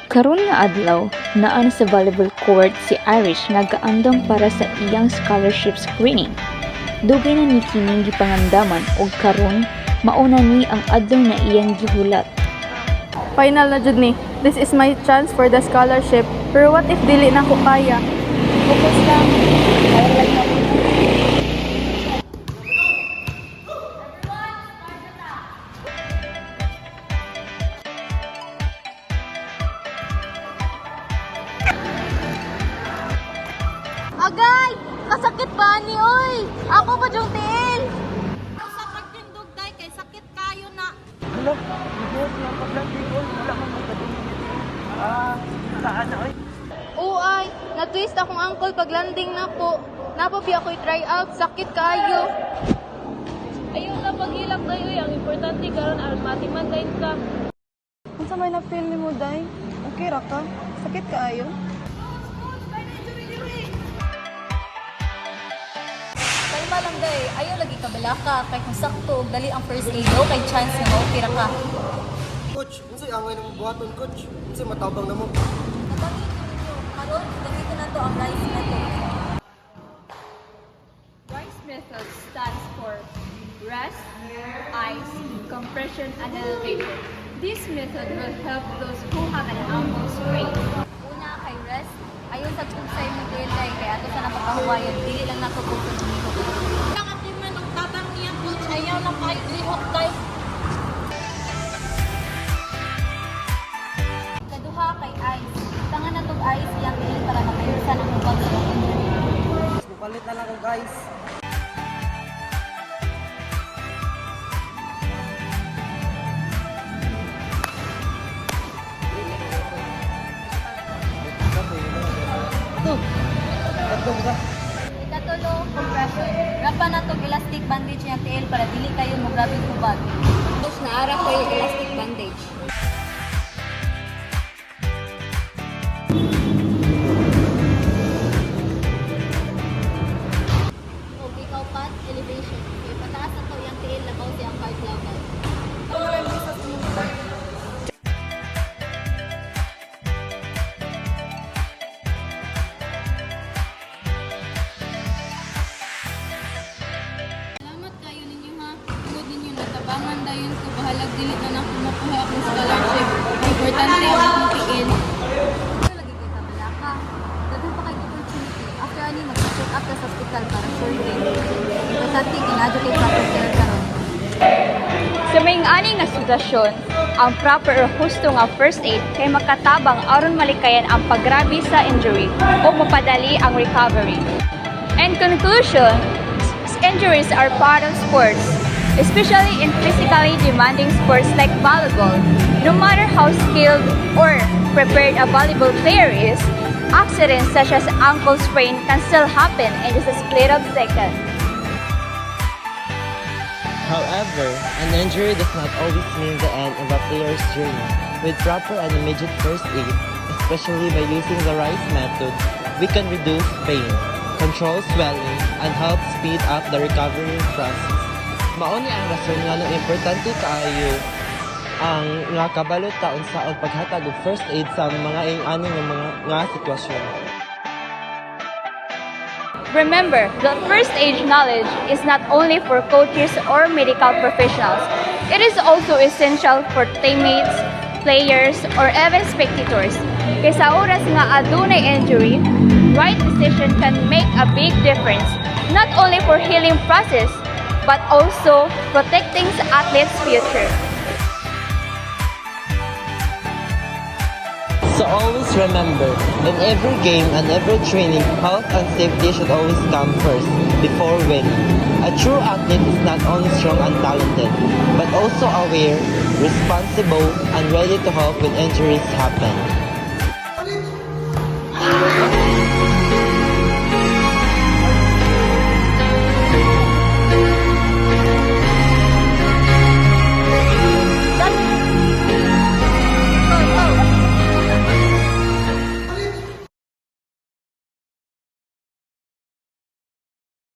Karon nga adlaw, naa na sa volleyball court si Irish nagaandam para sa iyang scholarship screening. Dugay na ni kining gipangandaman og karon mauna ni ang adlaw na iyang gihulat. Final na jud ni. This is my chance for the scholarship. Pero what if dili na ko kaya? Focus lang. Agay! Kasakit ba ni oy? Ako ba yung tiil? Sa pagtindog day kay sakit kayo na. Hello, Lugos, yung paglanting ko, wala kang magkadumi. Saan na, oy? Uay, na-twist akong ankle pag landing na po. Napabi ako'y try out, sakit kayo. Ayun lang paghilak na yun. Ang importante karon aron matiman kain ka. Unsa may na-feel nimo day? Okay ra ka? Sakit kaayo? Kalma lang day, ayaw lagi kabala ka. Kay kung sakto, dali ang first aid o kay chance na maupira ka. Coach, unsay angay na buhaton, coach? Unsay matabang na mo? Natangin ninyo, karon, gamitin na to ang RICE method. RICE method stands for rest, ice, compression, and elevation. This method will help those who have an ankle sprain. Una kay rest, ayaw sa tunsay mo day kay ato sa napakahuwayan, dili lang nakukusun nimo. Ang atiman ng tabang niya, coach, ayaw lang kayo lihok tayo. Kaduha kay ice. Tangan na tong ice yang dili para makayusan ang ubang sa injury. Palit na lang ako, guys. Ikatulo, compression. Rapa na tong elastic bandage yung tiil para dili kayo mo grabing hubad. Tapos naara ko yung elastic bandage. O, ikaw pat, elevation. Okay, pataas na to yung tiil, labaw siyang card level. Salamat kayo ninyo ha. Tugod ninyo natabangan dayon ko bahalag dili na nang kumukuha akong scholarship. Importante ang akong tiil. Ito lagi kay kabala ka. Daghan pa kayo opportunity. After ani, mag-check up sa hospital para sure din. Importante, ginadyo kay proper care karon. Sa may aning nga sitwasyon, ang proper or husto nga first aid kay makatabang aron malikayan ang paggrabe sa injury o mapadali ang recovery. In conclusion, injuries are part of sports, especially in physically demanding sports like volleyball. No matter how skilled or prepared a volleyball player is, accidents such as ankle sprain can still happen in just a split of seconds. However, an injury does not always mean the end of a player's journey. With proper and immediate first aid, especially by using the RICE method, we can reduce pain, control swelling, and help speed up the recovery process. Mauni ang rason nga nung importante kaayo ang nga kabalo taon sa paghatag og first aid sa mga ing-ani nga sitwasyon. Remember that first aid knowledge is not only for coaches or medical professionals. It is also essential for teammates, players, or even spectators. Kaya sa oras nga adunay injury, right decision can make a big difference, not only for healing process, but also protecting the athlete's future. So always remember, in every game and every training, health and safety should always come first, before winning. A true athlete is not only strong and talented, but also aware, responsible, and ready to help when injuries happen.